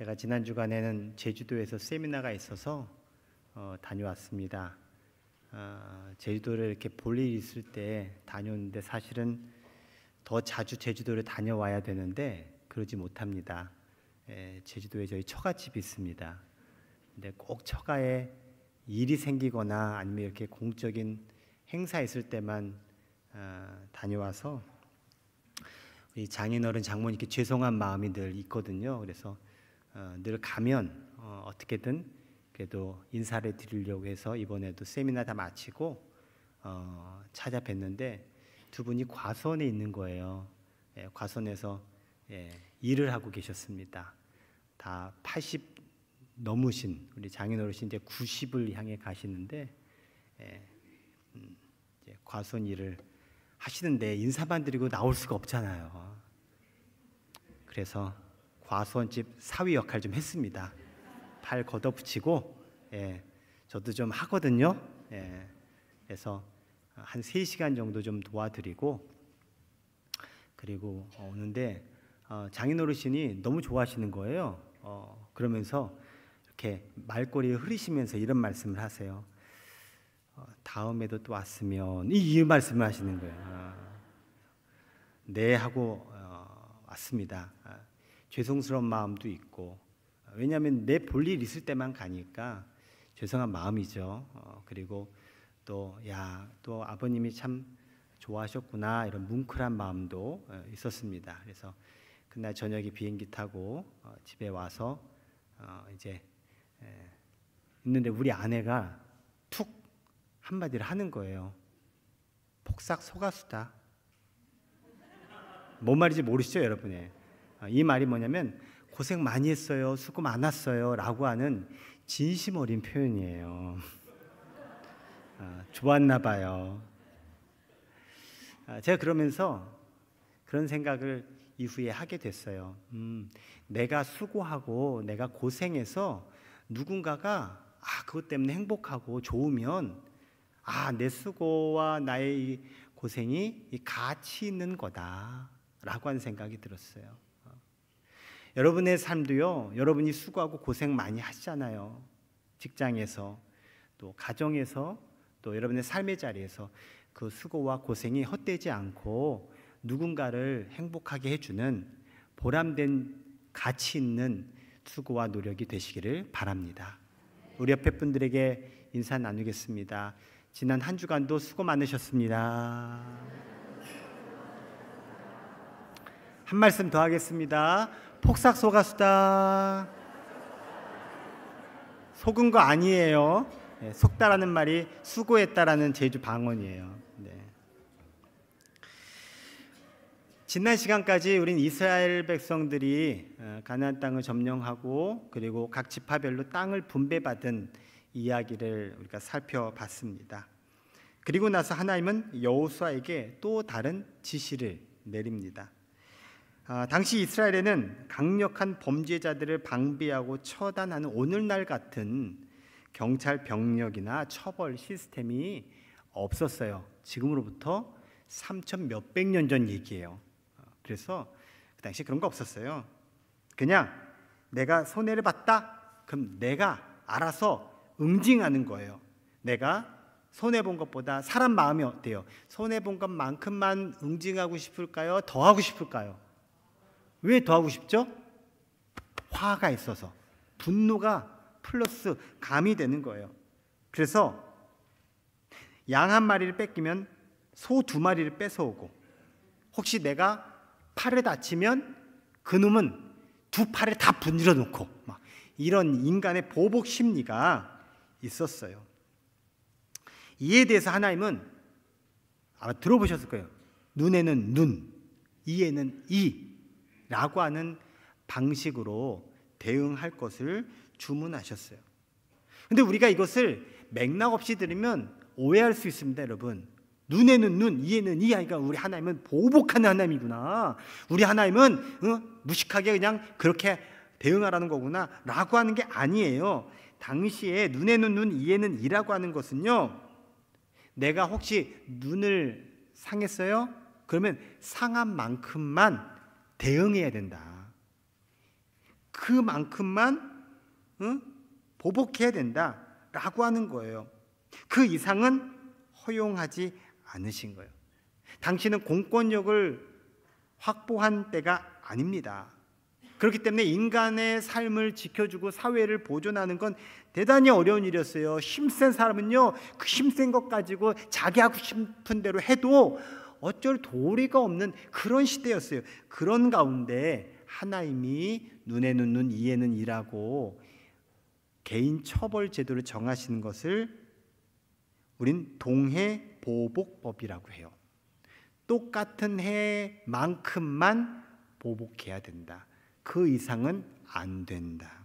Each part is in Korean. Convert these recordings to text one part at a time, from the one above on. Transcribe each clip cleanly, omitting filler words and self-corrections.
제가 지난 주간에는 제주도에서 세미나가 있어서 다녀왔습니다. 제주도를 이렇게 볼 일이 있을 때 다녀오는데 사실은 더 자주 제주도를 다녀와야 되는데 그러지 못합니다. 제주도에 저희 처갓집이 있습니다. 근데 꼭 처가에 일이 생기거나 아니면 이렇게 공적인 행사 있을 때만 다녀와서 우리 장인어른 장모님 이렇게 죄송한 마음이 늘 있거든요. 그래서 늘 가면 어떻게든 그래도 인사를 드리려고 해서 이번에도 세미나 다 마치고 찾아뵀는데 두 분이 과수원에 있는 거예요. 과수원에서 일을 하고 계셨습니다. 다 80 넘으신 우리 장인어르신 이제 90을 향해 가시는데 이제 과수원 일을 하시는데 인사만 드리고 나올 수가 없잖아요. 그래서 과수원집 사위 역할 좀 했습니다. 팔 걷어붙이고 저도 좀 하거든요. 그래서 한 3시간 정도 좀 도와드리고 그리고 오는데 장인어르신이 너무 좋아하시는 거예요. 그러면서 이렇게 말꼬리를 흐리시면서 이런 말씀을 하세요. 다음에도 또 왔으면 이 말씀을 하시는 거예요. 네 하고 왔습니다. 죄송스러운 마음도 있고 왜냐하면 내 볼 일 있을 때만 가니까 죄송한 마음이죠. 그리고 또 아버님이 참 좋아하셨구나 이런 뭉클한 마음도 있었습니다. 그래서 그날 저녁에 비행기 타고 집에 와서 이제 있는데 우리 아내가 툭 한마디를 하는 거예요. 폭삭 속았수다. 뭔 말인지 모르시죠, 여러분? 이 말이 뭐냐면 고생 많이 했어요, 수고 많았어요 라고 하는 진심 어린 표현이에요. 좋았나 봐요. 제가 그러면서 그런 생각을 이후에 하게 됐어요. 내가 수고하고 내가 고생해서 누군가가 그것 때문에 행복하고 좋으면 내 수고와 나의 이 고생이 가치 있는 거다라고 하는 생각이 들었어요. 여러분의 삶도요, 여러분이 수고하고 고생 많이 하시잖아요. 직장에서 또 가정에서 또 여러분의 삶의 자리에서 그 수고와 고생이 헛되지 않고 누군가를 행복하게 해주는 보람된 가치 있는 수고와 노력이 되시기를 바랍니다. 우리 옆에 분들에게 인사 나누겠습니다. 지난 한 주간도 수고 많으셨습니다. 한 말씀 더 하겠습니다. 폭삭 속았수다. 속은 거 아니에요. 속다라는 말이 수고했다라는 제주 방언이에요. 지난 시간까지 우린 이스라엘 백성들이 가나안 땅을 점령하고 그리고 각 지파별로 땅을 분배받은 이야기를 우리가 살펴봤습니다. 그리고 나서 하나님은 여호수아에게 또 다른 지시를 내립니다. 당시 이스라엘에는 강력한 범죄자들을 방비하고 처단하는 오늘날 같은 경찰 병력이나 처벌 시스템이 없었어요. 지금으로부터 3,000 몇백 년 전 얘기예요. 그래서 그 당시에 그런 거 없었어요. 그냥 내가 손해를 봤다? 그럼 내가 알아서 응징하는 거예요. 내가 손해본 것보다 사람 마음이 어때요? 손해본 것만큼만 응징하고 싶을까요? 더 하고 싶을까요? 왜 더 하고 싶죠? 화가 있어서 분노가 플러스 감이 되는 거예요. 그래서 양 한 마리를 뺏기면 소 2마리를 뺏어오고 혹시 내가 팔을 다치면 그놈은 2팔을 다 분질러 놓고 막 이런 인간의 보복 심리가 있었어요. 이에 대해서 하나님은 아마 들어보셨을 거예요. 눈에는 눈, 이에는 이라고 하는 방식으로 대응할 것을 주문하셨어요. 근데 우리가 이것을 맥락 없이 들으면 오해할 수 있습니다, 여러분. 눈에는 눈, 이에는 이 하니까 우리 하나님은 보복하는 하나님이구나. 우리 하나님은 무식하게 그냥 그렇게 대응하라는 거구나 라고 하는 게 아니에요. 당시에 눈에는 눈, 이에는 이라고 하는 것은요, 내가 혹시 눈을 상했어요? 그러면 상한 만큼만 대응해야 된다. 그만큼만 보복해야 된다라고 하는 거예요. 그 이상은 허용하지 않으신 거예요. 당신은 공권력을 확보한 때가 아닙니다. 그렇기 때문에 인간의 삶을 지켜주고 사회를 보존하는 건 대단히 어려운 일이었어요. 힘센 사람은요, 그 힘센 것 가지고 자기 하고 싶은 대로 해도 어쩔 도리가 없는 그런 시대였어요. 그런 가운데 하나님이 눈에는 눈, 이에는 이라고 개인 처벌 제도를 정하시는 것을 우린 동해 보복법이라고 해요. 똑같은 해만큼만 보복해야 된다. 그 이상은 안 된다.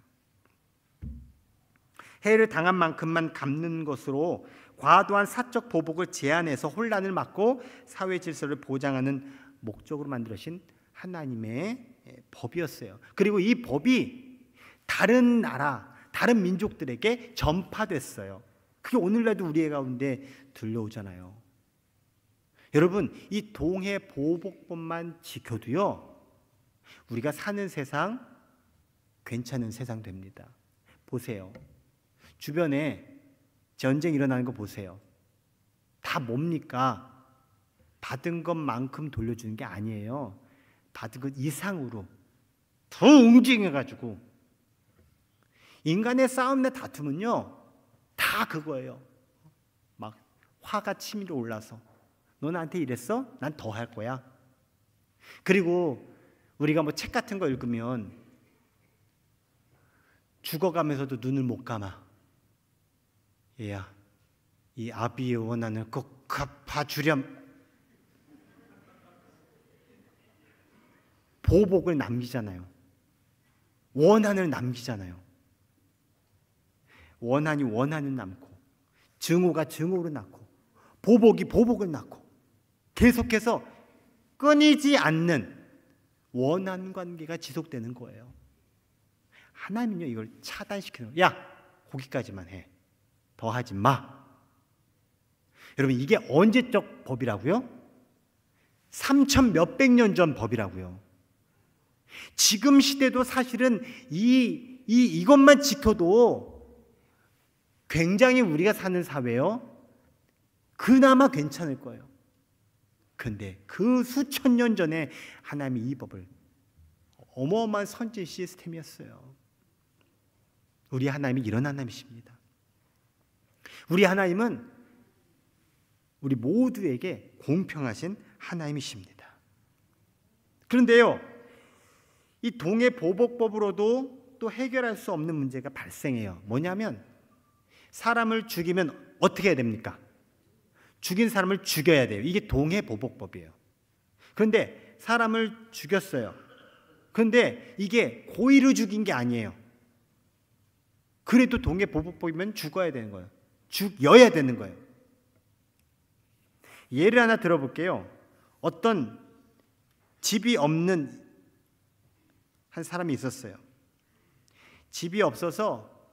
해를 당한 만큼만 갚는 것으로 과도한 사적 보복을 제한해서 혼란을 막고 사회 질서를 보장하는 목적으로 만들어진 하나님의 법이었어요. 그리고 이 법이 다른 나라, 다른 민족들에게 전파됐어요. 그게 오늘날도 우리 가운데 들려오잖아요. 여러분, 이 동해 보복법만 지켜도요, 우리가 사는 세상 괜찮은 세상 됩니다. 보세요. 주변에 전쟁 일어나는 거 보세요. 다 뭡니까? 받은 것만큼 돌려주는 게 아니에요. 받은 것 이상으로 더 웅징해가지고. 인간의 싸움이나 다툼은요, 다 그거예요. 막 화가 치밀어 올라서 너 나한테 이랬어? 난 더 할 거야. 그리고 우리가 뭐 책 같은 거 읽으면 죽어가면서도 눈을 못 감아. 얘야, 이 아비의 원한을 꼭 갚아주렴. 보복을 남기잖아요. 원한을 남기잖아요. 원한이 원한을 남고, 증오가 증오를 낳고, 보복이 보복을 낳고, 계속해서 끊이지 않는 원한 관계가 지속되는 거예요. 하나님은요, 이걸 차단시키는 거예요. 야, 거기까지만 해. 더 하지 마. 여러분, 이게 언제적 법이라고요? 3,000 몇백 년 전 법이라고요. 지금 시대도 사실은 이것만 지켜도 굉장히 우리가 사는 사회요, 그나마 괜찮을 거예요. 그런데 그 수천 년 전에 하나님이 이 법을, 어마어마한 선진 시스템이었어요. 우리 하나님이 이런 하나님이십니다. 우리 하나님은 우리 모두에게 공평하신 하나님이십니다. 그런데요, 이 동해 보복법으로도 또 해결할 수 없는 문제가 발생해요. 뭐냐면, 사람을 죽이면 어떻게 해야 됩니까? 죽인 사람을 죽여야 돼요. 이게 동해 보복법이에요. 그런데 사람을 죽였어요. 그런데 이게 고의로 죽인 게 아니에요. 그래도 동해 보복법이면 죽어야 되는 거예요. 죽여야 되는 거예요. 예를 하나 들어볼게요. 어떤 집이 없는 한 사람이 있었어요. 집이 없어서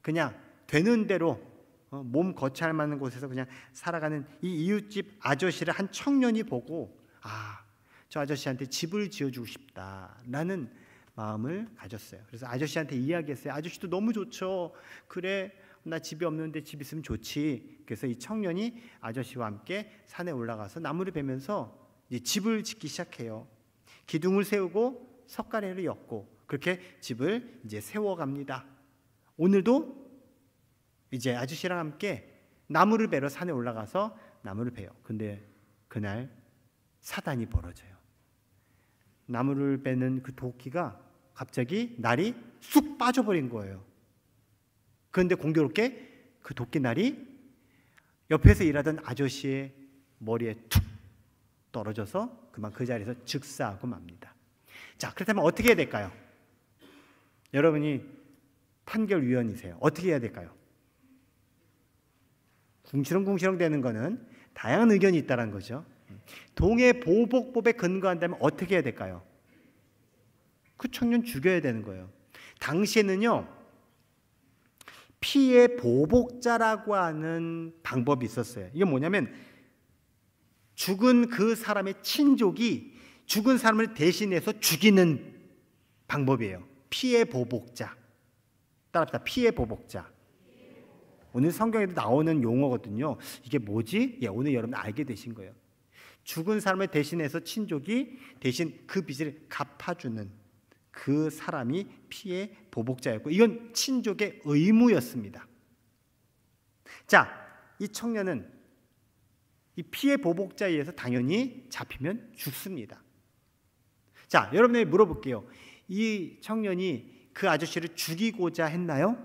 그냥 되는 대로 몸 거치할 만한 곳에서 그냥 살아가는 이 이웃집 아저씨를 한 청년이 보고, 저 아저씨한테 집을 지어주고 싶다라는 마음을 가졌어요. 그래서 아저씨한테 이야기했어요. 아저씨도 너무 좋죠. 그래, 나 집이 없는데 집 있으면 좋지. 그래서 이 청년이 아저씨와 함께 산에 올라가서 나무를 베면서 이제 집을 짓기 시작해요. 기둥을 세우고 석가래를 엮고 그렇게 집을 이제 세워갑니다. 오늘도 이제 아저씨랑 함께 나무를 베러 산에 올라가서 나무를 베요. 근데 그날 사단이 벌어져요. 나무를 베는 그 도끼가 갑자기 날이 쑥 빠져버린 거예요. 그런데 공교롭게 그 도끼날이 옆에서 일하던 아저씨의 머리에 툭 떨어져서 그만 그 자리에서 즉사하고 맙니다. 자, 그렇다면 어떻게 해야 될까요? 여러분이 판결위원이세요. 어떻게 해야 될까요? 궁시렁궁시렁 되는 거는 다양한 의견이 있다는 거죠. 동해 보복법에 근거한다면 어떻게 해야 될까요? 그 청년 죽여야 되는 거예요. 당시에는요, 피해 보복자라고 하는 방법이 있었어요. 이게 뭐냐면, 죽은 그 사람의 친족이 죽은 사람을 대신해서 죽이는 방법이에요. 피의 보복자. 따라합시다. 피의 보복자. 오늘 성경에도 나오는 용어거든요. 이게 뭐지? 예, 오늘 여러분 알게 되신 거예요. 죽은 사람을 대신해서 친족이 대신 그 빚을 갚아주는 그 사람이 피의 보복자였고, 이건 친족의 의무였습니다. 자, 이 청년은 이 피의 보복자에 의해서 당연히 잡히면 죽습니다. 자, 여러분에게 물어볼게요. 이 청년이 그 아저씨를 죽이고자 했나요?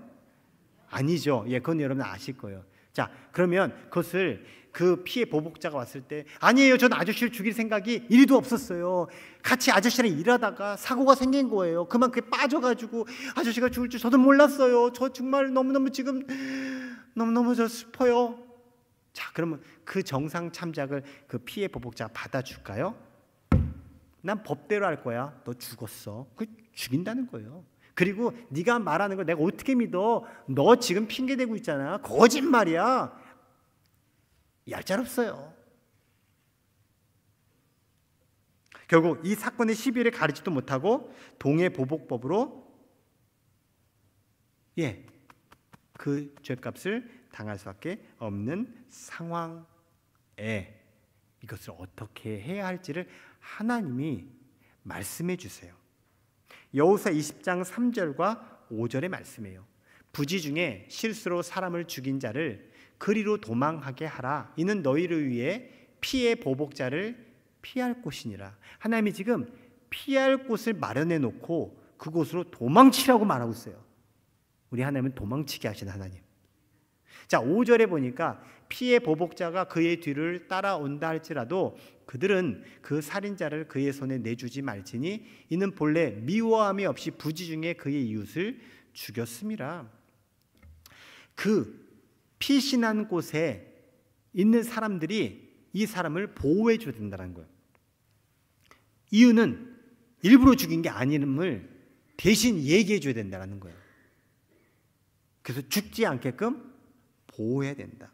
아니죠. 예, 그건 여러분 아실 거예요. 자, 그러면 그것을 그 피해 보복자가 왔을 때, 아니에요, 저는 아저씨를 죽일 생각이 1도 없었어요. 같이 아저씨랑 일하다가 사고가 생긴 거예요. 그만 그게 빠져가지고 아저씨가 죽을 줄 저도 몰랐어요. 저 정말 너무너무 지금 너무너무 저 슬퍼요. 자, 그러면 그 정상 참작을 그 피해 보복자가 받아줄까요? 난 법대로 할 거야. 너 죽었어. 그 죽인다는 거예요. 그리고 네가 말하는 거 내가 어떻게 믿어? 너 지금 핑계대고 있잖아. 거짓말이야. 얄짤없어요. 결국 이 사건의 시비를 가리지도 못하고 동해보복법으로 그 죄값을 당할 수밖에 없는 상황에 이것을 어떻게 해야 할지를 하나님이 말씀해 주세요. 여호수아 20장 3절과 5절의 말씀이에요. 부지 중에 실수로 사람을 죽인 자를 그리로 도망하게 하라. 이는 너희를 위해 피의 보복자를 피할 곳이니라. 하나님이 지금 피할 곳을 마련해 놓고 그곳으로 도망치라고 말하고 있어요. 우리 하나님은 도망치게 하신 하나님. 자, 5절에 보니까 피의 보복자가 그의 뒤를 따라온다 할지라도 그들은 그 살인자를 그의 손에 내주지 말지니 이는 본래 미워함이 없이 부지 중에 그의 이웃을 죽였음이라. 그 피신한 곳에 있는 사람들이 이 사람을 보호해 줘야 된다는 거예요. 이유는 일부러 죽인 게 아님을 대신 얘기해 줘야 된다는 거예요. 그래서 죽지 않게끔 보호해야 된다.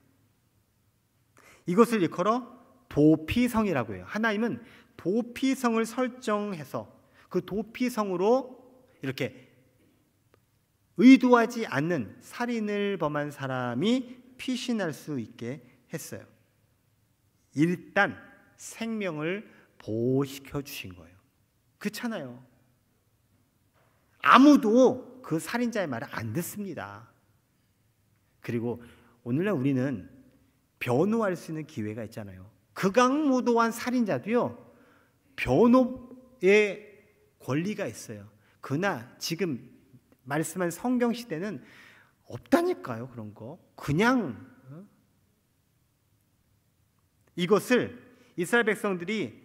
이것을 일컬어 도피성이라고 해요. 하나님은 도피성을 설정해서 그 도피성으로 이렇게 의도하지 않는 살인을 범한 사람이 피신할 수 있게 했어요. 일단 생명을 보호시켜 주신 거예요. 그렇잖아요. 아무도 그 살인자의 말을 안 듣습니다. 그리고 오늘날 우리는 변호할 수 있는 기회가 있잖아요. 극악무도한 살인자도요, 변호의 권리가 있어요. 그러나 지금 말씀한 성경 시대는 없다니까요. 그런 거 그냥 이것을 이스라엘 백성들이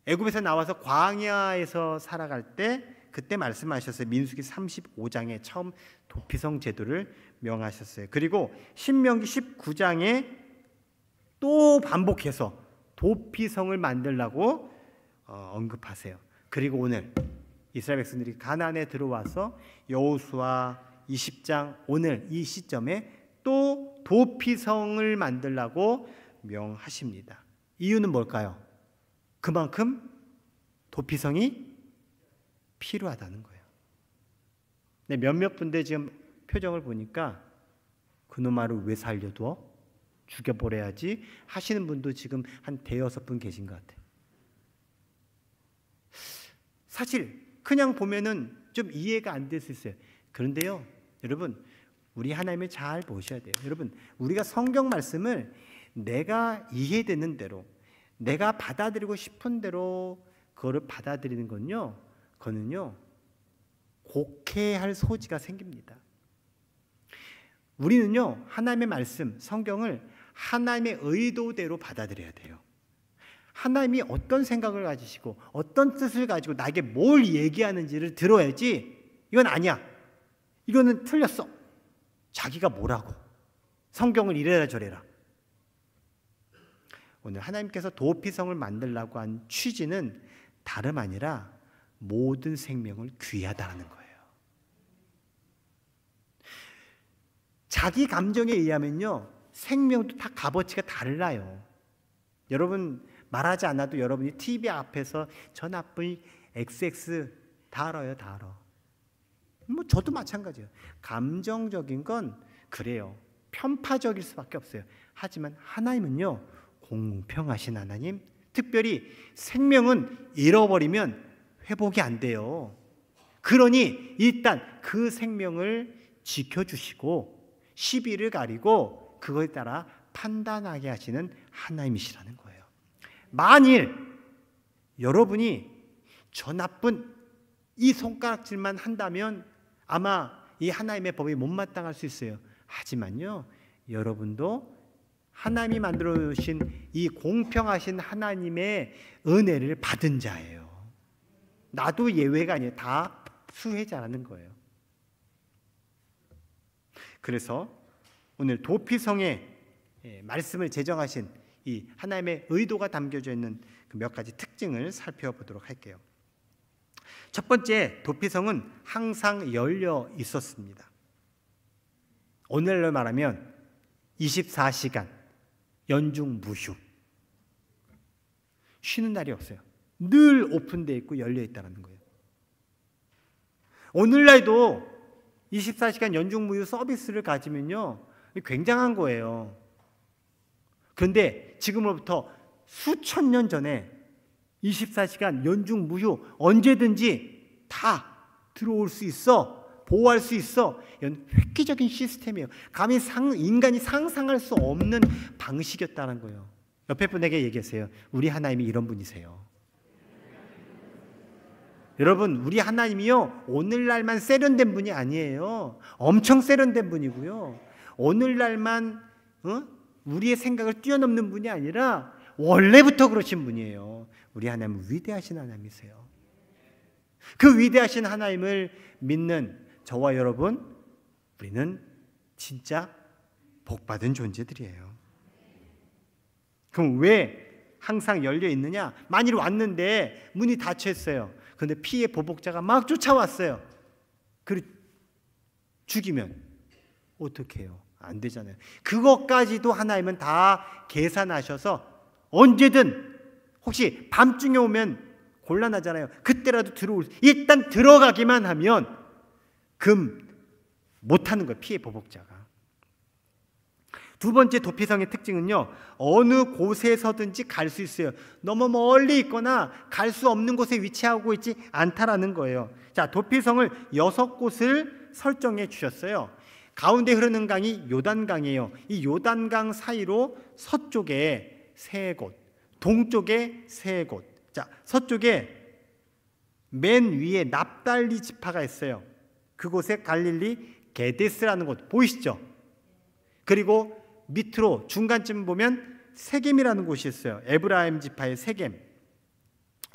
애굽에서 나와서 광야에서 살아갈 때 그때 말씀하셨어요. 민수기 35장에 처음 도피성 제도를 명하셨어요. 그리고 신명기 19장에 또 반복해서 도피성을 만들라고 언급하세요. 그리고 오늘 이스라엘 백성들이 가나안에 들어와서 여호수아 20장 오늘 이 시점에 또 도피성을 만들라고 명하십니다. 이유는 뭘까요? 그만큼 도피성이 필요하다는 거예요. 근데 몇몇 분들 지금 표정을 보니까 그놈 말을 왜 살려둬? 죽여버려야지 하시는 분도 지금 한 대여섯 분 계신 것 같아요. 사실 그냥 보면은 좀 이해가 안 될 수 있어요. 그런데요, 여러분, 우리 하나님을 잘 보셔야 돼요. 여러분, 우리가 성경 말씀을 내가 이해되는 대로, 내가 받아들이고 싶은 대로 그거를 받아들이는 건요, 그거는요, 곡해할 소지가 생깁니다. 우리는요, 하나님의 말씀, 성경을 하나님의 의도대로 받아들여야 돼요. 하나님이 어떤 생각을 가지시고 어떤 뜻을 가지고 나에게 뭘 얘기하는지를 들어야지. 이건 아니야, 이거는 틀렸어, 자기가 뭐라고 성경을 이래라 저래라. 오늘 하나님께서 도피성을 만들라고 한 취지는 다름 아니라 모든 생명을 귀하다는 거예요. 자기 감정에 의하면요, 생명도 다 값어치가 달라요. 여러분 말하지 않아도 여러분이 TV 앞에서 저 나쁜 XX 다 알아요. 다 알아. 저도 마찬가지예요. 감정적인 건 그래요. 편파적일 수밖에 없어요. 하지만 하나님은요, 공평하신 하나님, 특별히 생명은 잃어버리면 회복이 안 돼요. 그러니 일단 그 생명을 지켜주시고 시비를 가리고 그거에 따라 판단하게 하시는 하나님이시라는 거예요. 만일 여러분이 저 나쁜 이 손가락질만 한다면 아마 이 하나님의 법이 못마땅할 수 있어요. 하지만요, 여러분도 하나님이 만들어 주신 이 공평하신 하나님의 은혜를 받은 자예요. 나도 예외가 아니에요. 다 수혜자라는 거예요. 그래서 오늘 도피성의 말씀을 제정하신 이 하나님의 의도가 담겨져 있는 그 몇 가지 특징을 살펴보도록 할게요. 첫 번째, 도피성은 항상 열려 있었습니다. 오늘날로 말하면 24시간 연중 무휴, 쉬는 날이 없어요. 늘 오픈되어 있고 열려 있다는 거예요. 오늘날도 24시간 연중 무휴 서비스를 가지면요, 굉장한 거예요. 그런데 지금으로부터 수천 년 전에 24시간 연중 무휴 언제든지 다 들어올 수 있어, 보호할 수 있어. 이런 획기적인 시스템이에요. 감히 인간이 상상할 수 없는 방식이었다는 거예요. 옆에 분에게 얘기하세요. 우리 하나님이 이런 분이세요. 여러분, 우리 하나님이요, 오늘날만 세련된 분이 아니에요. 엄청 세련된 분이고요. 오늘날만 우리의 생각을 뛰어넘는 분이 아니라 원래부터 그러신 분이에요. 우리 하나님은 위대하신 하나님이세요. 그 위대하신 하나님을 믿는 저와 여러분, 우리는 진짜 복받은 존재들이에요. 그럼 왜 항상 열려 있느냐? 만일 왔는데 문이 닫혀 있어요. 그런데 피해 보복자가 막 쫓아왔어요. 그리고 죽이면 어떻게 해요? 안 되잖아요. 그것까지도 하나님은 다 계산하셔서 언제든, 혹시 밤중에 오면 곤란하잖아요. 그때라도 일단 들어가기만 하면 못하는 거예요. 피해 보복자가. 두 번째 도피성의 특징은요, 어느 곳에서든지 갈 수 있어요. 너무 멀리 있거나 갈 수 없는 곳에 위치하고 있지 않다라는 거예요. 자, 도피성을 6곳을 설정해 주셨어요. 가운데 흐르는 강이 요단강이에요. 이 요단강 사이로 서쪽에 3곳, 동쪽에 3곳. 자, 서쪽에 맨 위에 납달리 지파가 있어요. 그곳에 갈릴리 게데스라는 곳 보이시죠? 그리고 밑으로 중간쯤 보면 세겜이라는 곳이 있어요. 에브라임 지파의 세겜,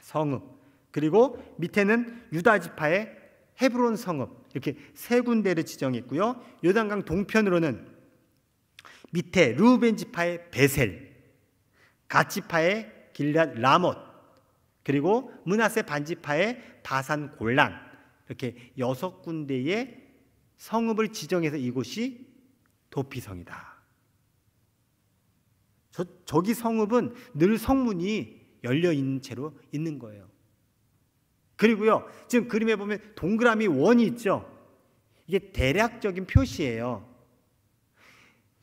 성읍. 그리고 밑에는 유다 지파의 헤브론 성읍. 이렇게 3군데를 지정했고요. 요단강 동편으로는 밑에 르우벤 지파의 베셀, 갓 지파의 길앗 라못, 그리고 므낫세 반지파의 바산 골란, 이렇게 6군데의 성읍을 지정해서 이곳이 도피성이다. 저기 성읍은 늘 성문이 열려 있는 채로 있는 거예요. 그리고요, 지금 그림에 보면 동그라미 원이 있죠. 이게 대략적인 표시예요.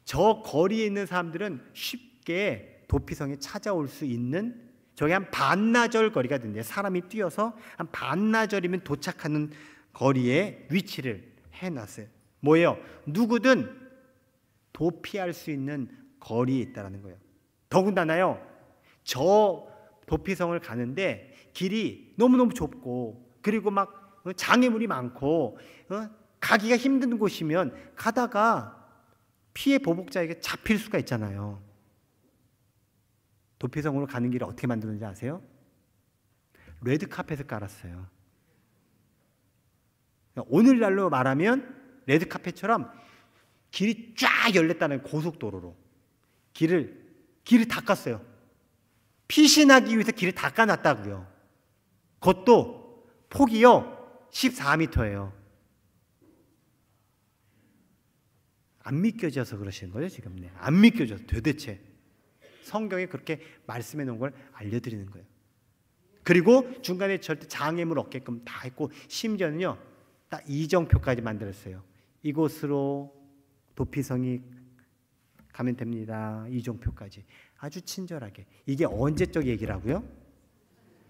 저 거리에 있는 사람들은 쉽게 도피성에 찾아올 수 있는, 저게 한 반나절 거리가 된대요. 사람이 뛰어서 한 반나절이면 도착하는 거리에 위치를 해놨어요. 뭐예요? 누구든 도피할 수 있는 거리에 있다는 거예요. 더군다나요, 저 도피성을 가는데 길이 너무너무 좁고, 그리고 막 장애물이 많고 가기가 힘든 곳이면 가다가 피해 보복자에게 잡힐 수가 있잖아요. 도피성으로 가는 길을 어떻게 만드는지 아세요? 레드카펫을 깔았어요. 오늘날로 말하면 레드카펫처럼 길이 쫙 열렸다는, 고속도로로 길을 닦았어요. 피신하기 위해서 길을 닦아놨다고요. 그것도 폭이요 14m예요. 안 믿겨져서 그러시는 거죠 지금? 네, 안 믿겨져서. 도대체 성경에 그렇게 말씀해 놓은 걸 알려드리는 거예요. 그리고 중간에 절대 장애물 없게끔 다 했고, 심지어는요 딱 이정표까지 만들었어요. 이곳으로 도피성이 가면 됩니다. 이정표까지. 아주 친절하게. 이게 언제적 얘기라고요?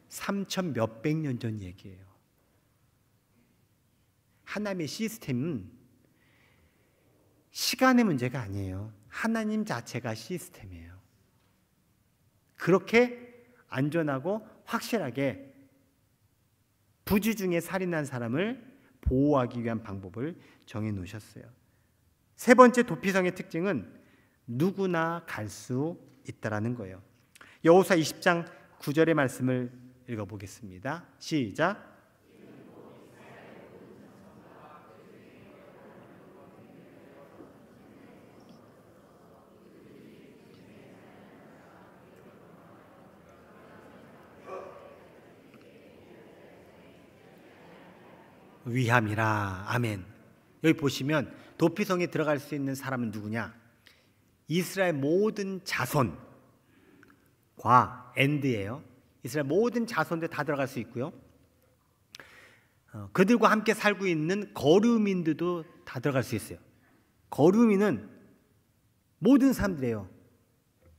3천 몇백 년 전 얘기예요. 하나님의 시스템은 시간의 문제가 아니에요. 하나님 자체가 시스템이에요. 그렇게 안전하고 확실하게 부주 중에 살인한 사람을 보호하기 위한 방법을 정해 놓으셨어요. 세 번째 도피성의 특징은 누구나 갈 수 있다라는 거예요. 여호수아 20장 9절의 말씀을 읽어보겠습니다. 시작. 위함이라. 아멘. 여기 보시면 도피성에 들어갈 수 있는 사람은 누구냐? 이스라엘 모든 자손과 엔드예요. 이스라엘 모든 자손들 다 들어갈 수 있고요. 그들과 함께 살고 있는 거류민들도 다 들어갈 수 있어요. 거류민은 모든 사람들이에요.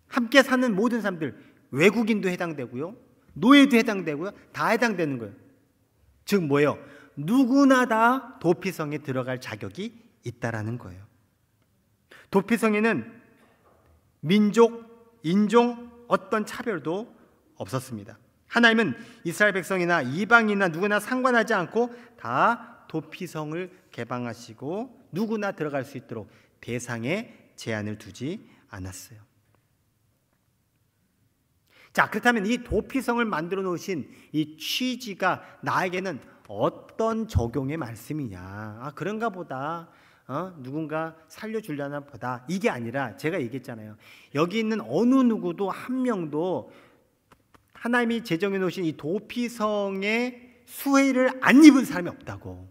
함께 사는 모든 사람들, 외국인도 해당되고요, 노예도 해당되고요, 다 해당되는 거예요. 즉 뭐예요? 누구나 다 도피성에 들어갈 자격이 있다라는 거예요. 도피성에는 민족, 인종, 어떤 차별도 없었습니다. 하나님은 이스라엘 백성이나 이방인이나 누구나 상관하지 않고 다 도피성을 개방하시고 누구나 들어갈 수 있도록 대상에 제한을 두지 않았어요. 자, 그렇다면 이 도피성을 만들어 놓으신 이 취지가 나에게는 어떤 적용의 말씀이냐? 그런가 보다. 누군가 살려주려나 보다. 이게 아니라 제가 얘기했잖아요. 여기 있는 어느 누구도 한 명도 하나님이 제정해 놓으신 이 도피성의 수혜를 안 입은 사람이 없다고.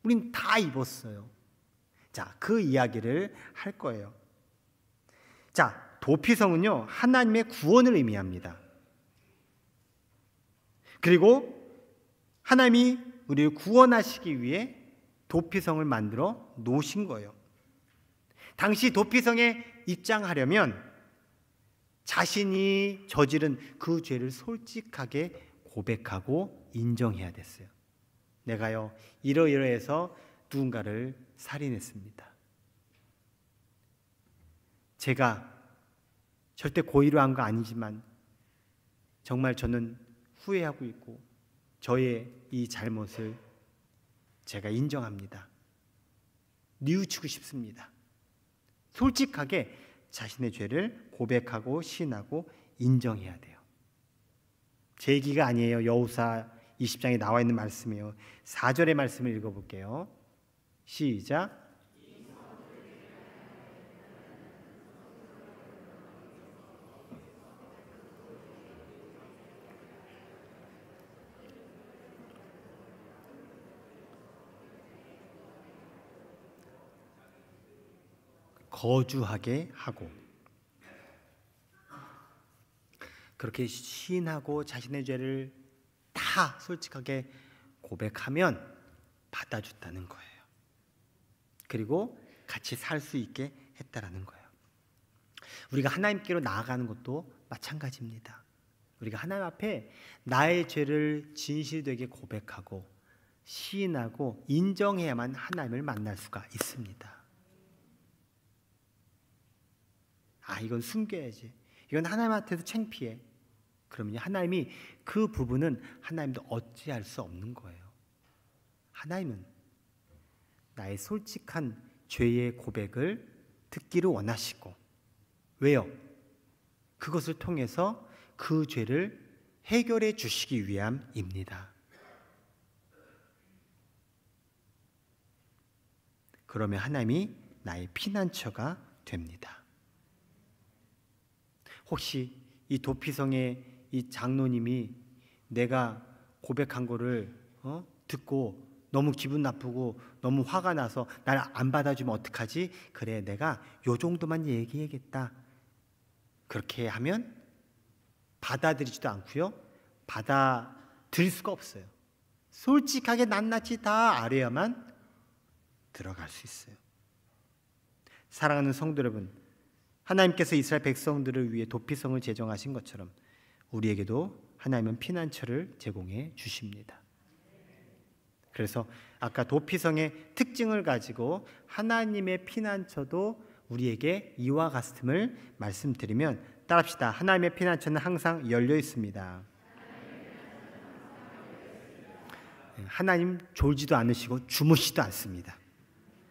우린 다 입었어요. 자, 그 이야기를 할 거예요. 자, 도피성은요, 하나님의 구원을 의미합니다. 그리고 하나님이 우리를 구원하시기 위해 도피성을 만들어 놓으신 거예요. 당시 도피성에 입장하려면 자신이 저지른 그 죄를 솔직하게 고백하고 인정해야 됐어요. 내가요, 이러이러해서 누군가를 살인했습니다. 제가 절대 고의로 한 거 아니지만 정말 저는 후회하고 있고 저의 이 잘못을 제가 인정합니다. 뉘우치고 싶습니다. 솔직하게 자신의 죄를 고백하고 시인하고 인정해야 돼요. 제 얘기가 아니에요. 여호수아 20장에 나와 있는 말씀이에요. 4절의 말씀을 읽어볼게요. 시작. 거주하게 하고, 그렇게 시인하고 자신의 죄를 다 솔직하게 고백하면 받아줬다는 거예요. 그리고 같이 살 수 있게 했다라는 거예요. 우리가 하나님께로 나아가는 것도 마찬가지입니다. 우리가 하나님 앞에 나의 죄를 진실되게 고백하고 시인하고 인정해야만 하나님을 만날 수가 있습니다. 이건 숨겨야지. 이건 하나님한테도 창피해. 그러면 하나님이 그 부분은 하나님도 어찌할 수 없는 거예요. 하나님은 나의 솔직한 죄의 고백을 듣기를 원하시고, 왜요? 그것을 통해서 그 죄를 해결해 주시기 위함입니다. 그러면 하나님이 나의 피난처가 됩니다. 혹시 이 도피성의 이 장로님이 내가 고백한 거를 듣고 너무 기분 나쁘고 너무 화가 나서 날 안 받아주면 어떡하지? 그래, 내가 요 정도만 얘기해야겠다. 그렇게 하면 받아들이지도 않고요, 받아들일 수가 없어요. 솔직하게 낱낱이 다 알아야만 들어갈 수 있어요. 사랑하는 성도 여러분, 하나님께서 이스라엘 백성들을 위해 도피성을 제정하신 것처럼 우리에게도 하나님은 피난처를 제공해 주십니다. 그래서 아까 도피성의 특징을 가지고 하나님의 피난처도 우리에게 이와 같음을 말씀드리면 따라합시다. 하나님의 피난처는 항상 열려 있습니다. 하나님 졸지도 않으시고 주무시지도 않습니다.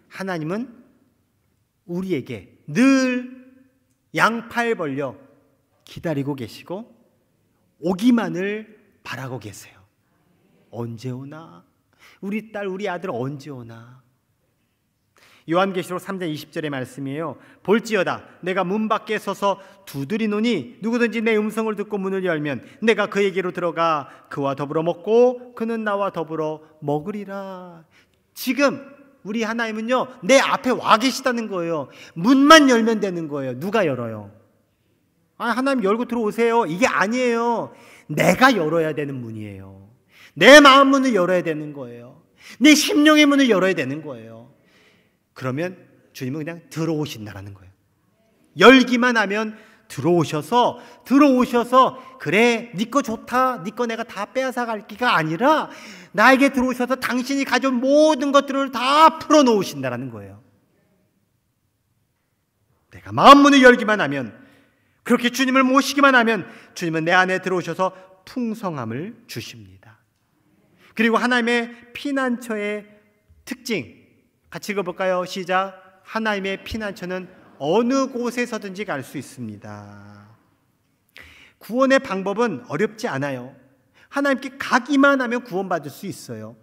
하나님은 우리에게 늘 양팔 벌려 기다리고 계시고 오기만을 바라고 계세요. 언제 오나? 우리 딸, 우리 아들 언제 오나? 요한계시록 3장 20절의 말씀이에요. 볼지어다 내가 문 밖에 서서 두드리노니 누구든지 내 음성을 듣고 문을 열면 내가 그에게로 들어가 그와 더불어 먹고 그는 나와 더불어 먹으리라. 지금 우리 하나님은요 내 앞에 와 계시다는 거예요. 문만 열면 되는 거예요. 누가 열어요? 하나님 열고 들어오세요. 이게 아니에요. 내가 열어야 되는 문이에요. 내 마음 문을 열어야 되는 거예요. 내 심령의 문을 열어야 되는 거예요. 그러면 주님은 그냥 들어오신다라는 거예요. 열기만 하면 들어오셔서 그래 네 거 좋다, 네 거 내가 다 빼앗아 갈기가 아니라 나에게 들어오셔서 당신이 가져온 모든 것들을 다 풀어놓으신다라는 거예요. 내가 마음문을 열기만 하면, 그렇게 주님을 모시기만 하면 주님은 내 안에 들어오셔서 풍성함을 주십니다. 그리고 하나님의 피난처의 특징 같이 읽어볼까요? 시작. 하나님의 피난처는 어느 곳에서든지 갈 수 있습니다. 구원의 방법은 어렵지 않아요. 하나님께 가기만 하면 구원받을 수 있어요.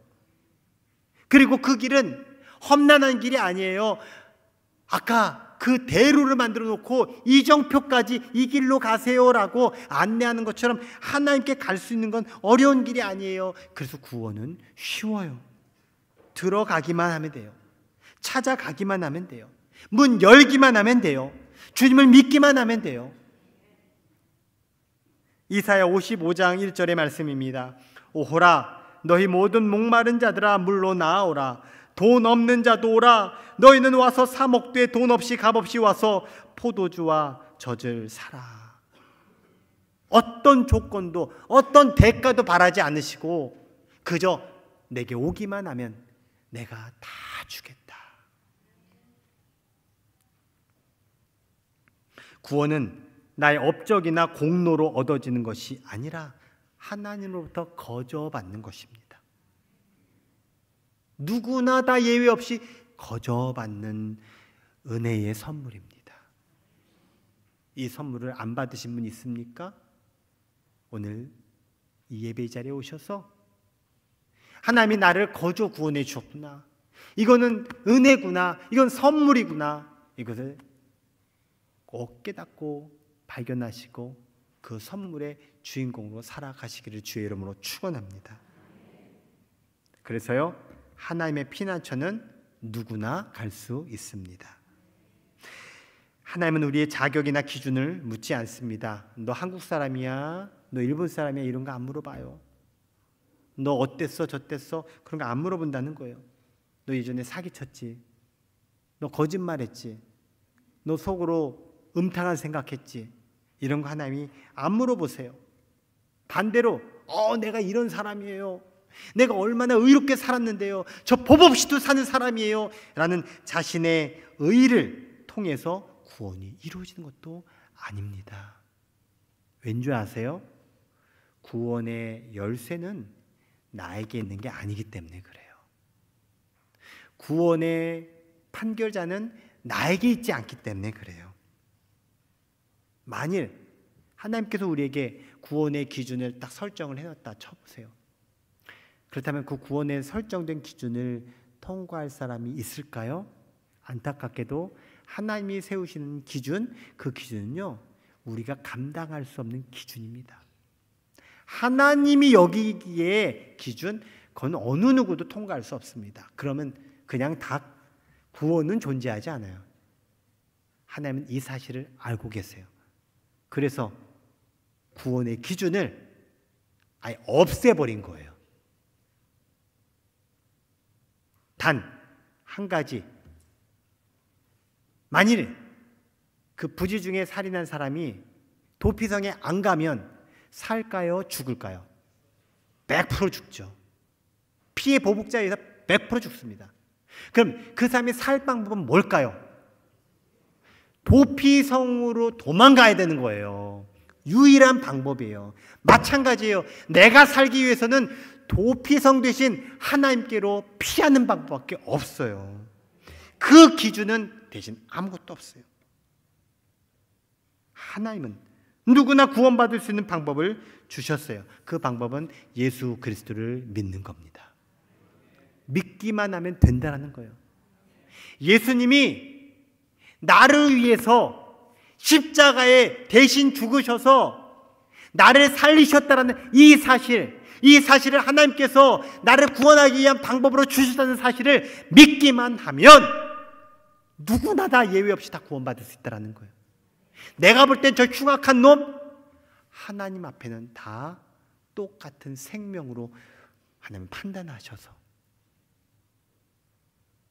그리고 그 길은 험난한 길이 아니에요. 아까 그 대로를 만들어 놓고 이정표까지 이 길로 가세요라고 안내하는 것처럼 하나님께 갈 수 있는 건 어려운 길이 아니에요. 그래서 구원은 쉬워요. 들어가기만 하면 돼요. 찾아가기만 하면 돼요. 문 열기만 하면 돼요. 주님을 믿기만 하면 돼요. 이사야 55장 1절의 말씀입니다. 오호라 너희 모든 목마른 자들아 물로 나아오라. 돈 없는 자도 오라. 너희는 와서 사 먹되 돈 없이 값 없이 와서 포도주와 젖을 사라. 어떤 조건도 어떤 대가도 바라지 않으시고 그저 내게 오기만 하면 내가 다 주겠다. 구원은 나의 업적이나 공로로 얻어지는 것이 아니라 하나님으로부터 거저받는 것입니다. 누구나 다 예외 없이 거저받는 은혜의 선물입니다. 이 선물을 안 받으신 분 있습니까? 오늘 이 예배 자리에 오셔서 하나님이 나를 거저 구원해 주셨구나, 이거는 은혜구나, 이건 선물이구나, 이것을 꼭 깨닫고 발견하시고 그 선물의 주인공으로 살아가시기를 주의 이름으로 축원합니다. 그래서요, 하나님의 피난처는 누구나 갈 수 있습니다. 하나님은 우리의 자격이나 기준을 묻지 않습니다. 너 한국 사람이야, 너 일본 사람이야, 이런 거 안 물어봐요. 너 어땠어 저땠어 그런 거 안 물어본다는 거예요. 너 예전에 사기쳤지, 너 거짓말했지, 너 속으로 음탕한 생각했지, 이런 거 하나님이 안 물어보세요. 반대로 내가 이런 사람이에요, 내가 얼마나 의롭게 살았는데요, 저 법 없이도 사는 사람이에요 라는 자신의 의를 통해서 구원이 이루어지는 것도 아닙니다. 왠지 아세요? 구원의 열쇠는 나에게 있는 게 아니기 때문에 그래요. 구원의 판결자는 나에게 있지 않기 때문에 그래요. 만일 하나님께서 우리에게 구원의 기준을 딱 설정을 해놨다 쳐보세요. 그렇다면 그 구원에 설정된 기준을 통과할 사람이 있을까요? 안타깝게도 하나님이 세우시는 기준, 그 기준은요, 우리가 감당할 수 없는 기준입니다. 하나님이 여기기에 기준, 그건 어느 누구도 통과할 수 없습니다. 그러면 그냥 다 구원은 존재하지 않아요. 하나님은 이 사실을 알고 계세요. 그래서 구원의 기준을 아예 없애버린 거예요. 단 한 가지, 만일 그 부지 중에 살인한 사람이 도피성에 안 가면 살까요? 죽을까요? 100% 죽죠. 피해 보복자에 의해서 100% 죽습니다. 그럼 그 사람이 살 방법은 뭘까요? 도피성으로 도망가야 되는 거예요. 유일한 방법이에요. 마찬가지예요. 내가 살기 위해서는 도피성 대신 하나님께로 피하는 방법밖에 없어요. 그 기준은 대신 아무것도 없어요. 하나님은 누구나 구원받을 수 있는 방법을 주셨어요. 그 방법은 예수 그리스도를 믿는 겁니다. 믿기만 하면 된다는 거예요. 예수님이 나를 위해서 십자가에 대신 죽으셔서 나를 살리셨다는 이 사실을 하나님께서 나를 구원하기 위한 방법으로 주셨다는 사실을 믿기만 하면 누구나 다 예외 없이 다 구원받을 수 있다는 거예요. 내가 볼 땐 저 흉악한 놈, 하나님 앞에는 다 똑같은 생명으로 하나님 판단하셔서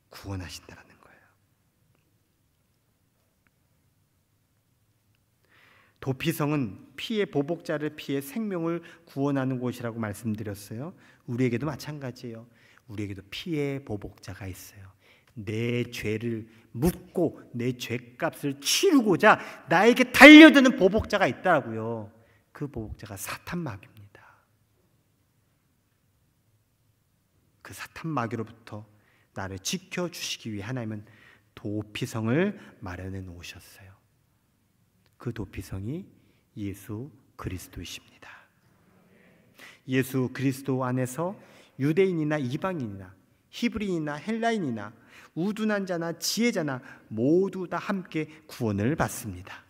구원하신다는 거예요. 도피성은 피해 보복자를 피해 생명을 구원하는 곳이라고 말씀드렸어요. 우리에게도 마찬가지예요. 우리에게도 피해 보복자가 있어요. 내 죄를 묻고 내 죄값을 치르고자 나에게 달려드는 보복자가 있다고요. 그 보복자가 사탄 마귀입니다. 그 사탄 마귀로부터 나를 지켜주시기 위해 하나님은 도피성을 마련해 놓으셨어요. 그 도피성이 예수 그리스도이십니다. 예수 그리스도 안에서 유대인이나 이방인이나 히브리인이나 헬라인이나 우둔한 자나 지혜자나 모두 다 함께 구원을 받습니다.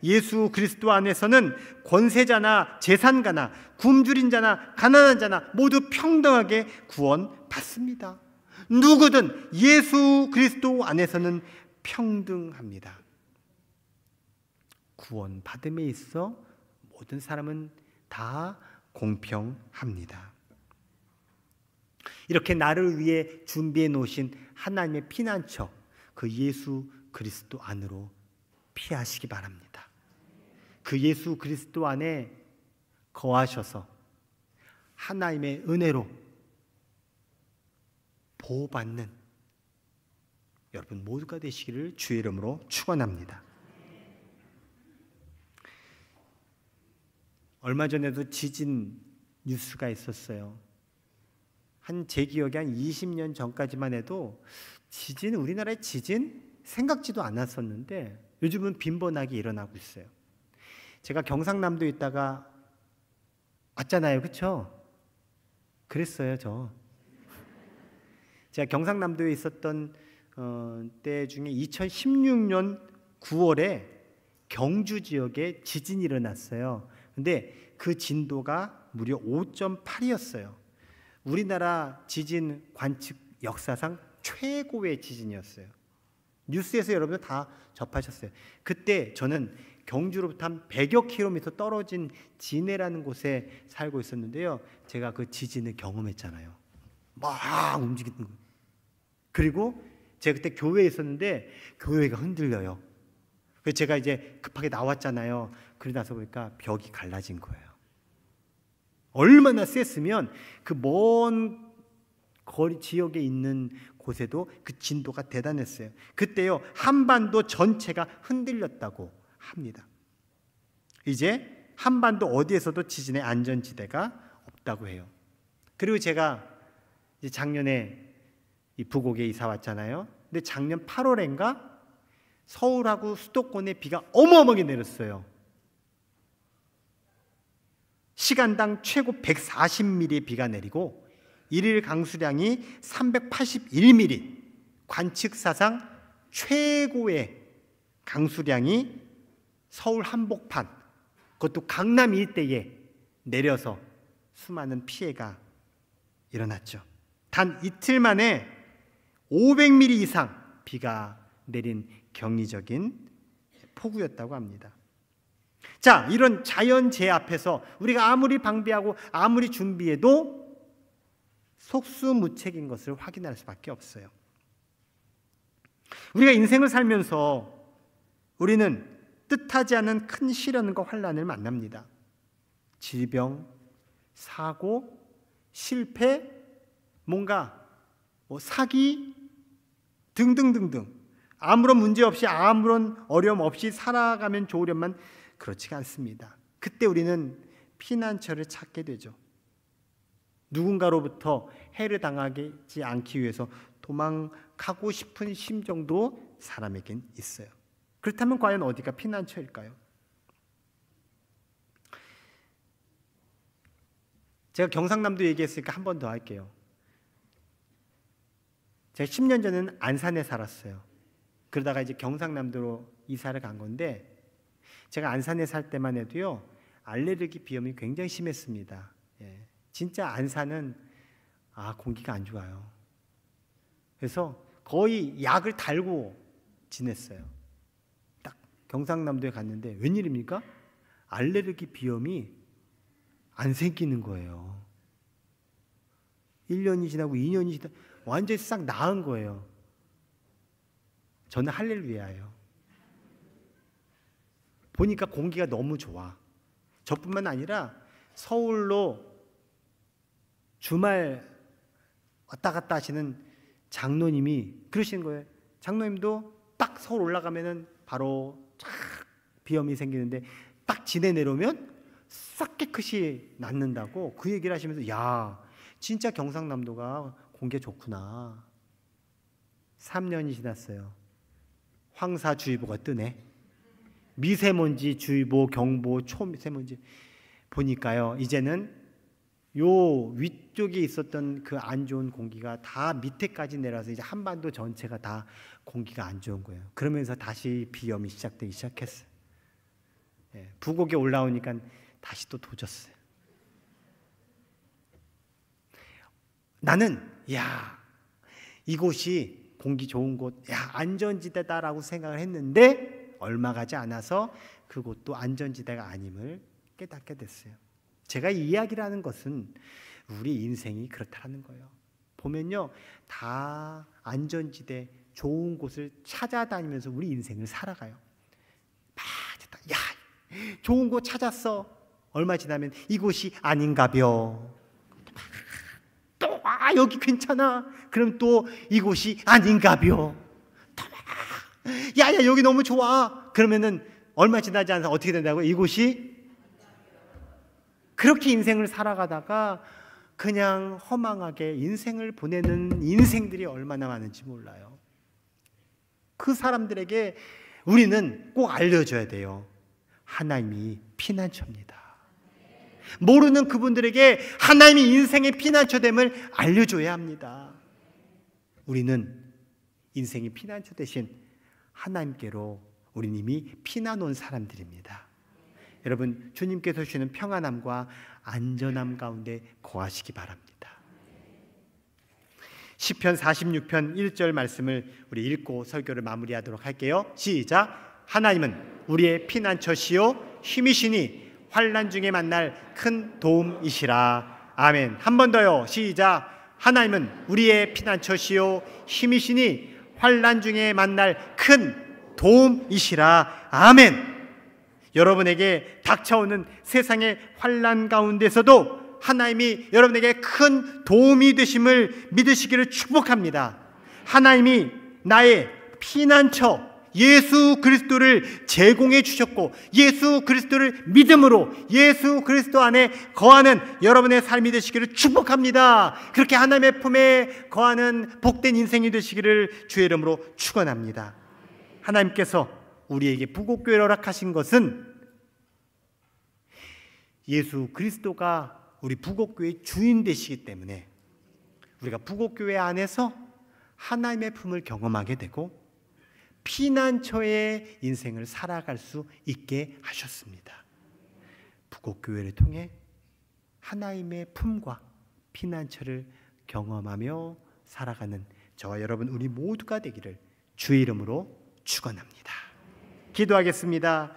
예수 그리스도 안에서는 권세자나 재산가나 굶주린 자나 가난한 자나 모두 평등하게 구원받습니다. 누구든 예수 그리스도 안에서는 평등합니다. 구원받음에 있어 모든 사람은 다 공평합니다. 이렇게 나를 위해 준비해 놓으신 하나님의 피난처, 그 예수 그리스도 안으로 피하시기 바랍니다. 그 예수 그리스도 안에 거하셔서 하나님의 은혜로 보호받는 여러분 모두가 되시기를 주의 이름으로 축원합니다. 얼마 전에도 지진 뉴스가 있었어요. 제 기억에 한 20년 전까지만 해도 우리나라의 지진 생각지도 않았었는데 요즘은 빈번하게 일어나고 있어요. 제가 경상남도에 있다가 왔잖아요. 그렇죠? 그랬어요. 제가 경상남도에 있었던 때 중에 2016년 9월에 경주 지역에 지진이 일어났어요. 근데 그 진도가 무려 5.8이었어요. 우리나라 지진 관측 역사상 최고의 지진이었어요. 뉴스에서 여러분들 다 접하셨어요. 그때 저는 경주로부터 한 100여 킬로미터 떨어진 진해라는 곳에 살고 있었는데요. 제가 그 지진을 경험했잖아요. 막 움직이는 거예요. 그리고 제가 그때 교회에 있었는데 교회가 흔들려요. 그래서 제가 이제 급하게 나왔잖아요. 그러고 나서 보니까 벽이 갈라진 거예요. 얼마나 셌으면 그 먼 거리 지역에 있는 곳에도 그 진도가 대단했어요. 그때요 한반도 전체가 흔들렸다고 합니다. 이제 한반도 어디에서도 지진의 안전지대가 없다고 해요. 그리고 제가 이제 작년에 이 부곡에 이사 왔잖아요. 근데 작년 8월인가 서울하고 수도권에 비가 어마어마하게 내렸어요. 시간당 최고 140mm의 비가 내리고 일일 강수량이 381mm, 관측사상 최고의 강수량이 서울 한복판, 그것도 강남 일대에 내려서 수많은 피해가 일어났죠. 단 이틀 만에 500mm 이상 비가 내린 경이적인 폭우였다고 합니다. 자, 이런 자연재해 앞에서 우리가 아무리 방비하고 아무리 준비해도 속수무책인 것을 확인할 수밖에 없어요. 우리가 인생을 살면서 우리는 뜻하지 않은 큰 시련과 환난을 만납니다. 질병, 사고, 실패, 뭔가 사기 등등등등, 아무런 문제 없이 아무런 어려움 없이 살아가면 좋으련만 그렇지가 않습니다. 그때 우리는 피난처를 찾게 되죠. 누군가로부터 해를 당하지 않기 위해서 도망가고 싶은 심정도 사람에겐 있어요. 그렇다면 과연 어디가 피난처일까요? 제가 경상남도 얘기했으니까 한 번 더 할게요. 제가 10년 전에는 안산에 살았어요. 그러다가 이제 경상남도로 이사를 간 건데, 제가 안산에 살 때만 해도요, 알레르기 비염이 굉장히 심했습니다. 예, 진짜 안산은 공기가 안 좋아요. 그래서 거의 약을 달고 지냈어요. 딱 경상남도에 갔는데 웬일입니까? 알레르기 비염이 안 생기는 거예요. 1년이 지나고 2년이 지나고 완전히 싹 나은 거예요. 저는 할렐루야예요. 보니까 공기가 너무 좋아. 저뿐만 아니라 서울로 주말 왔다 갔다 하시는 장로님이 그러시는 거예요. 장로님도 딱 서울 올라가면은 바로 쫙 비염이 생기는데 딱 지내 내려오면 싹 깨끗이 낫는다고 그 얘기를 하시면서, 야, 진짜 경상남도가 공기가 좋구나. 3년이 지났어요. 황사주의보가 뜨네. 미세먼지 주의보, 경보, 초미세먼지. 보니까요, 이제는 요 위쪽에 있었던 그 안 좋은 공기가 다 밑에까지 내려와서 이제 한반도 전체가 다 공기가 안 좋은 거예요. 그러면서 다시 비염이 시작되기 시작했어요. 예, 부곡에 올라오니까 다시 또 도졌어요. 나는 이곳이 공기 좋은 곳, 안전지대다라고 생각을 했는데 얼마 가지 않아서 그곳도 안전지대가 아님을 깨닫게 됐어요. 제가 이 이야기를 하는 것은 우리 인생이 그렇다는 거예요. 보면요, 다 안전지대, 좋은 곳을 찾아다니면서 우리 인생을 살아가요. 야, 좋은 곳 찾았어. 얼마 지나면 이곳이 아닌가벼. 또 여기 괜찮아. 그럼 또 이곳이 아닌가벼. 야야, 여기 너무 좋아. 그러면은 얼마 지나지 않아서 어떻게 된다고요? 이곳이. 그렇게 인생을 살아가다가 그냥 허망하게 인생을 보내는 인생들이 얼마나 많은지 몰라요. 그 사람들에게 우리는 꼭 알려줘야 돼요. 하나님이 피난처입니다. 모르는 그분들에게 하나님이 인생의 피난처됨을 알려줘야 합니다. 우리는 인생의 피난처 대신 하나님께로 우리 이미 피난 온 사람들입니다. 여러분, 주님께서 주시는 평안함과 안전함 가운데 거하시기 바랍니다. 시편 46편 1절 말씀을 우리 읽고 설교를 마무리하도록 할게요. 시작. 하나님은 우리의 피난처시요 힘이시니 환난 중에 만날 큰 도움이시라. 아멘. 한 번 더요. 시작. 하나님은 우리의 피난처시요 힘이시니 환난 중에 만날 큰 도움이시라. 아멘. 여러분에게 닥쳐오는 세상의 환난 가운데서도 하나님이 여러분에게 큰 도움이 되심을 믿으시기를 축복합니다. 하나님이 나의 피난처 예수 그리스도를 제공해 주셨고, 예수 그리스도를 믿음으로 예수 그리스도 안에 거하는 여러분의 삶이 되시기를 축복합니다. 그렇게 하나님의 품에 거하는 복된 인생이 되시기를 주의 이름으로 축원합니다. 하나님께서 우리에게 부곡교회를 허락하신 것은 예수 그리스도가 우리 부곡교회의 주인 되시기 때문에 우리가 부곡교회 안에서 하나님의 품을 경험하게 되고 피난처의 인생을 살아갈 수 있게 하셨습니다. 부곡교회를 통해 하나님의 품과 피난처를 경험하며 살아가는 저와 여러분 우리 모두가 되기를 주의 이름으로 축원합니다. 기도하겠습니다.